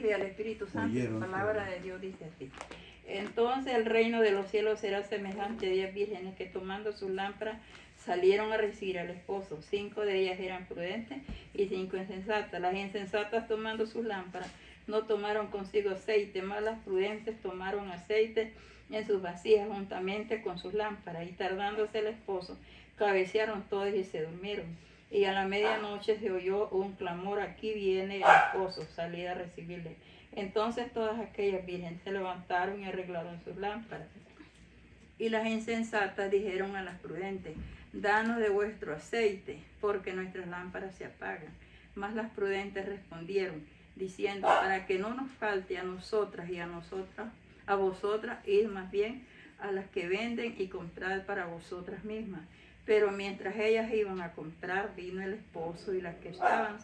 y al Espíritu Santo. La palabra de Dios dice así. Entonces el reino de los cielos será semejante a 10 vírgenes que tomando sus lámparas salieron a recibir al esposo. 5 de ellas eran prudentes y 5 insensatas. Las insensatas tomando sus lámparas no tomaron consigo aceite, mas las prudentes tomaron aceite en sus vasijas juntamente con sus lámparas. Y tardándose el esposo, cabecearon todos y se durmieron. Y a la medianoche se oyó un clamor: aquí viene el esposo, salid a recibirle. Entonces todas aquellas vírgenes se levantaron y arreglaron sus lámparas. Y las insensatas dijeron a las prudentes: danos de vuestro aceite, porque nuestras lámparas se apagan. Mas las prudentes respondieron, diciendo: para que no nos falte a nosotras y a vosotras, id más bien a las que venden y comprad para vosotras mismas. Pero mientras ellas iban a comprar, vino el esposo, y las que estaban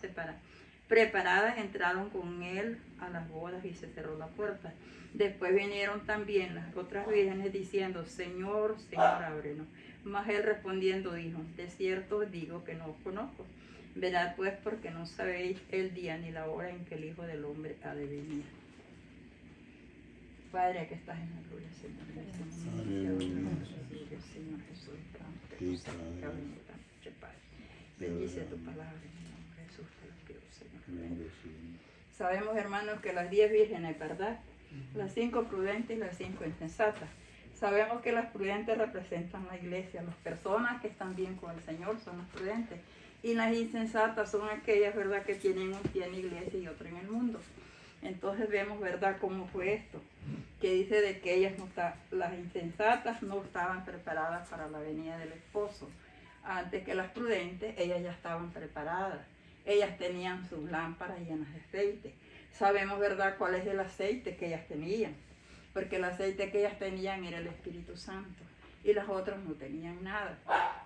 preparadas entraron con él a las bodas y se cerró la puerta. Después vinieron también las otras vírgenes diciendo: Señor, Señor, ábrenos. Mas él respondiendo dijo: de cierto os digo que no os conozco. Velad pues, porque no sabéis el día ni la hora en que el Hijo del Hombre ha de venir. Padre, que estás en la gloria, Señor, Señor Jesús, bendice tu palabra en el nombre de Jesús, te lo pido, Señor. Sabemos, hermanos, que las 10 vírgenes, ¿verdad? Las 5 prudentes y las 5 insensatas. Sabemos que las prudentes representan la iglesia. Las personas que están bien con el Señor son las prudentes. Y las insensatas son aquellas, ¿verdad?, que tienen un pie en la iglesia y otro en el mundo. Entonces vemos, ¿verdad?, cómo fue esto. Que dice de que ellas las insensatas no estaban preparadas para la venida del esposo. Antes que las prudentes, ellas ya estaban preparadas. Ellas tenían sus lámparas llenas de aceite. Sabemos, ¿verdad?, cuál es el aceite que ellas tenían. Porque el aceite que ellas tenían era el Espíritu Santo. Y las otras no tenían nada.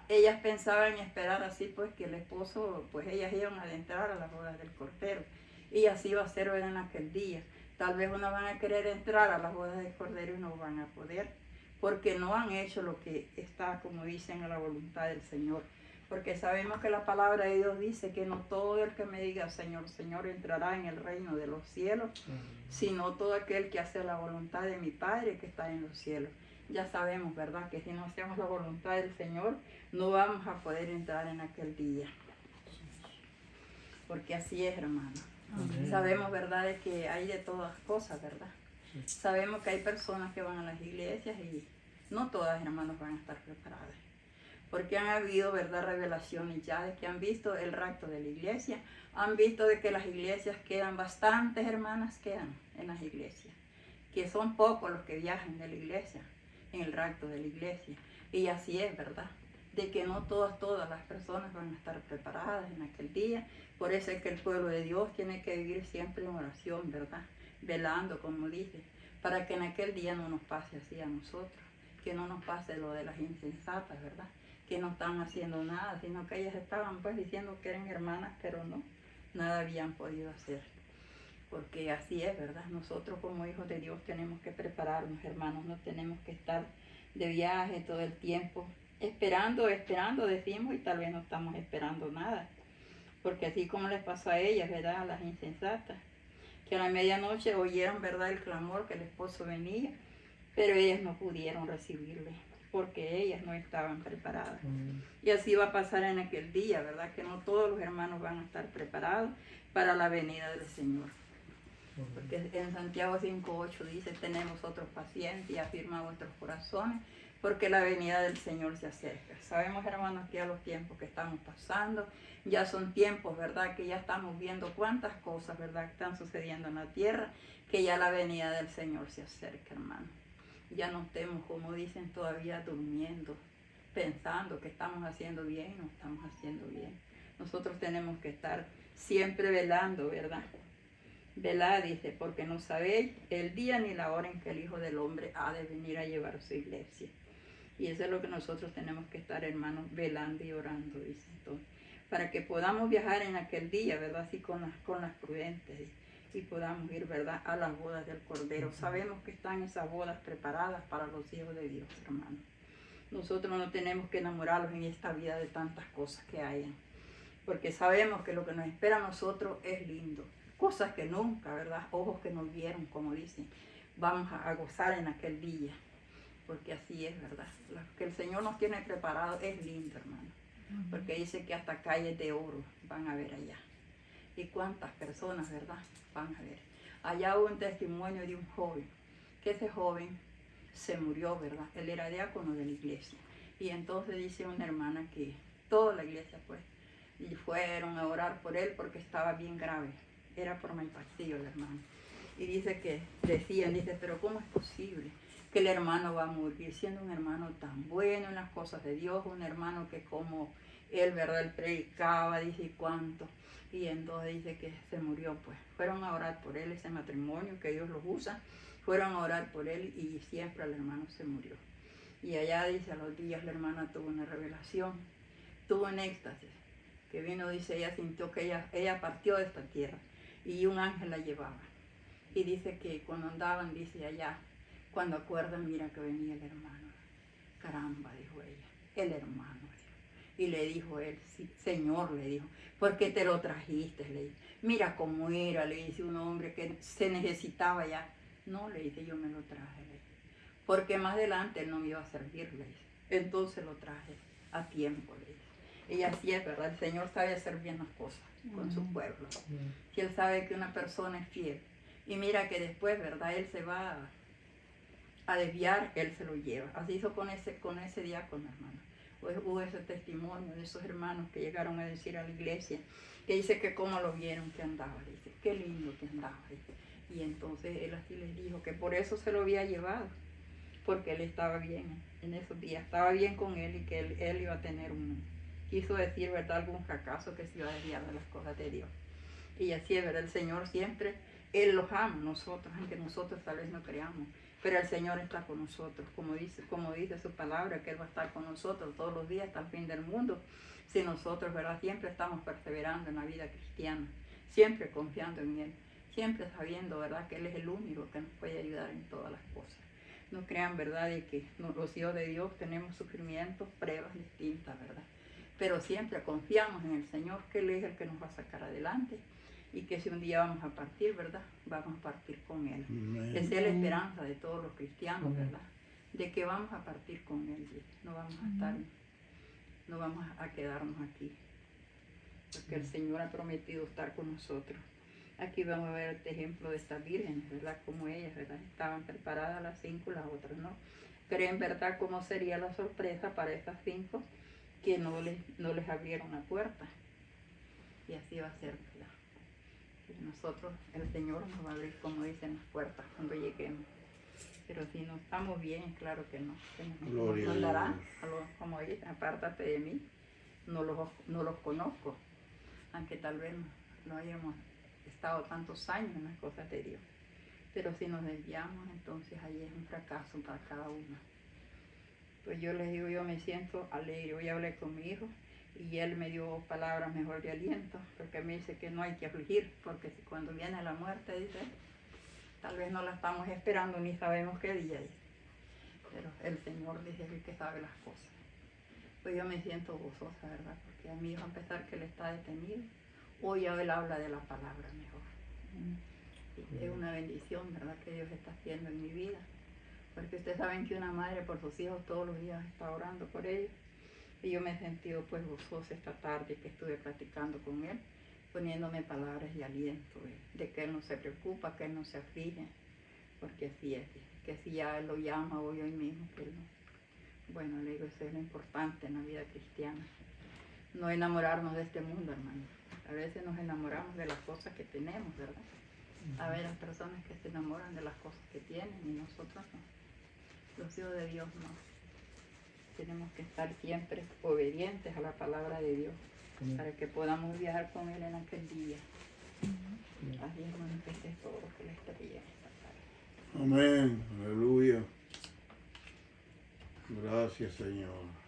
Ellas pensaban esperar así, pues, que el esposo, pues ellas iban a adentrar a las bodas del Cordero. Y así va a ser, ¿verdad?, en aquel día. Tal vez unas van a querer entrar a las bodas del Cordero y no van a poder. Porque no han hecho lo que está, como dicen, a la voluntad del Señor. Porque sabemos que la palabra de Dios dice que no todo el que me diga Señor, Señor entrará en el reino de los cielos, sino todo aquel que hace la voluntad de mi Padre que está en los cielos. Ya sabemos, ¿verdad?, que si no hacemos la voluntad del Señor, no vamos a poder entrar en aquel día. Porque así es, hermano. Sabemos, ¿verdad?, de que hay de todas cosas, ¿verdad? Sabemos que hay personas que van a las iglesias y no todas, hermanos, van a estar preparadas. Porque han habido, ¿verdad?, revelaciones ya de que han visto el rapto de la iglesia, han visto de que las iglesias quedan, bastantes hermanas quedan en las iglesias, que son pocos los que viajan de la iglesia, en el rapto de la iglesia. Y así es, ¿verdad?, de que no todas las personas van a estar preparadas en aquel día. Por eso es que el pueblo de Dios tiene que vivir siempre en oración, ¿verdad?, velando, como dice, para que en aquel día no nos pase así a nosotros, que no nos pase lo de las insensatas, ¿verdad?, que no estaban haciendo nada, sino que ellas estaban pues diciendo que eran hermanas, pero no, nada habían podido hacer. Porque así es, ¿verdad? Nosotros como hijos de Dios tenemos que prepararnos, hermanos, no tenemos que estar de viaje todo el tiempo, esperando, decimos, y tal vez no estamos esperando nada. Porque así como les pasó a ellas, ¿verdad?, a las insensatas, que a la medianoche oyeron, ¿verdad?, el clamor que el esposo venía, pero ellas no pudieron recibirle, porque ellas no estaban preparadas. Y así va a pasar en aquel día, ¿verdad?, que no todos los hermanos van a estar preparados para la venida del Señor. Porque en Santiago 5:8 dice: tened vosotros paciencia y afirma vuestros corazones, porque la venida del Señor se acerca. Sabemos, hermanos, que ya los tiempos que estamos pasando, ya son tiempos, ¿verdad?, que ya estamos viendo cuántas cosas, ¿verdad?, que están sucediendo en la tierra, que ya la venida del Señor se acerca, hermano. Ya no estemos, como dicen, todavía durmiendo, pensando que estamos haciendo bien y no estamos haciendo bien. Nosotros tenemos que estar siempre velando, ¿verdad? Velad, dice, porque no sabéis el día ni la hora en que el Hijo del Hombre ha de venir a llevar su iglesia. Y eso es lo que nosotros tenemos que estar, hermanos, velando y orando, dice. Entonces, para que podamos viajar en aquel día, ¿verdad?, así con las prudentes, y podamos ir, ¿verdad?, a las bodas del Cordero. Sabemos que están esas bodas preparadas para los hijos de Dios, hermanos. Nosotros no tenemos que enamorarlos en esta vida de tantas cosas que hayan, porque sabemos que lo que nos espera a nosotros es lindo. cosas que nunca, ¿verdad? Ojos que no vieron, como dicen. Vamos a gozar en aquel día, porque así es, ¿verdad? Lo que el Señor nos tiene preparado es lindo, hermano, porque dice que hasta calles de oro van a ver allá. Y cuántas personas, ¿verdad?, van a ver. Allá hubo un testimonio de un joven, que ese joven se murió, ¿verdad? Él era diácono de la iglesia. Y entonces dice una hermana que toda la iglesia, pues, y fueron a orar por él porque estaba bien grave. Era por malpastillo el hermano. Y dice que decían, dice, pero ¿cómo es posible que el hermano va a morir siendo un hermano tan bueno en las cosas de Dios? Un hermano que como él, ¿verdad?, él predicaba, dice, y cuánto. Y entonces dice que se murió, pues. Fueron a orar por él, ese matrimonio que Dios los usa. Fueron a orar por él y siempre el hermano se murió. Y allá dice, a los días la hermana tuvo una revelación, tuvo un éxtasis, que vino, dice, ella sintió que ella partió de esta tierra y un ángel la llevaba. Y dice que cuando andaban, dice allá, cuando acuerdan, mira que venía el hermano. Caramba, dijo ella, el hermano. Y le dijo él, sí, Señor, le dijo, ¿por qué te lo trajiste? Le dijo, mira cómo era, le dice un hombre que se necesitaba ya. No, le dice, yo me lo traje, le dice, porque más adelante él no me iba a servir, le dice. Entonces lo traje a tiempo, le dice. Y así es, ¿verdad? El Señor sabe hacer bien las cosas con su pueblo. Si Él sabe que una persona es fiel. Y mira que después, ¿verdad? Él se va a desviar, Él se lo lleva. Así hizo con ese diácono, hermano. Pues hubo ese testimonio de esos hermanos que llegaron a decir a la iglesia, que dice que cómo lo vieron que andaba, dice, qué lindo que andaba, dice. Y entonces él así les dijo que por eso se lo había llevado, porque él estaba bien en esos días, estaba bien con él y que él iba a tener quiso decir, ¿verdad?, algún fracaso, que se iba a desviar de las cosas de Dios. Y así es, ¿verdad? El Señor siempre, Él los ama, nosotros, aunque nosotros tal vez no creamos. Pero el Señor está con nosotros, como dice su palabra, que Él va a estar con nosotros todos los días hasta el fin del mundo. Si nosotros, ¿verdad?, siempre estamos perseverando en la vida cristiana, siempre confiando en Él, siempre sabiendo, ¿verdad?, que Él es el único que nos puede ayudar en todas las cosas. No crean, ¿verdad?, de que los hijos de Dios tenemos sufrimientos, pruebas distintas, ¿verdad? Pero siempre confiamos en el Señor, que Él es el que nos va a sacar adelante. Y que si un día vamos a partir, ¿verdad?, vamos a partir con Él. Esa es la esperanza de todos los cristianos, ¿verdad?, de que vamos a partir con Él. No vamos a estar, no vamos a quedarnos aquí, porque el Señor ha prometido estar con nosotros. Aquí vamos a ver este ejemplo de estas vírgenes, ¿verdad?, como ellas, ¿verdad?, estaban preparadas las 5, las otras no. Pero en verdad, ¿cómo sería la sorpresa para estas 5 que no les abrieron la puerta? Y así va a ser, ¿verdad? Nosotros, el Señor nos va a abrir, como dicen, las puertas cuando lleguemos. Pero si no estamos bien, claro que no. Nos mandará, como dice, apártate de mí, no los conozco, aunque tal vez no hayamos estado tantos años en las cosas de Dios. Pero si nos desviamos, entonces ahí es un fracaso para cada uno. Pues yo les digo, yo me siento alegre. Hoy hablé con mi hijo y él me dio palabras mejor de aliento, porque me dice que no hay que afligir, porque si cuando viene la muerte, dice, tal vez no la estamos esperando ni sabemos qué día, dice. Pero el Señor dice que sabe las cosas. Pues yo me siento gozosa, ¿verdad? Porque a mi hijo, a pesar que él está detenido, hoy él habla de la palabra mejor. Y es una bendición, ¿verdad?, que Dios está haciendo en mi vida. Porque ustedes saben que una madre por sus hijos todos los días está orando por ellos. Y yo me he sentido pues gozosa esta tarde que estuve platicando con él, poniéndome palabras de aliento, de que él no se preocupa, que él no se aflige, porque así es, que si ya él lo llama hoy mismo, que él no. Bueno, le digo, eso es lo importante en la vida cristiana. No enamorarnos de este mundo, hermano. A veces nos enamoramos de las cosas que tenemos, ¿verdad? A ver, las personas que se enamoran de las cosas que tienen y nosotros no. Los hijos de Dios no. Tenemos que estar siempre obedientes a la palabra de Dios para que podamos viajar con Él en aquel día. Así es, hermano, que es todo lo que les traía esta tarde. Amén, aleluya. Gracias, Señor.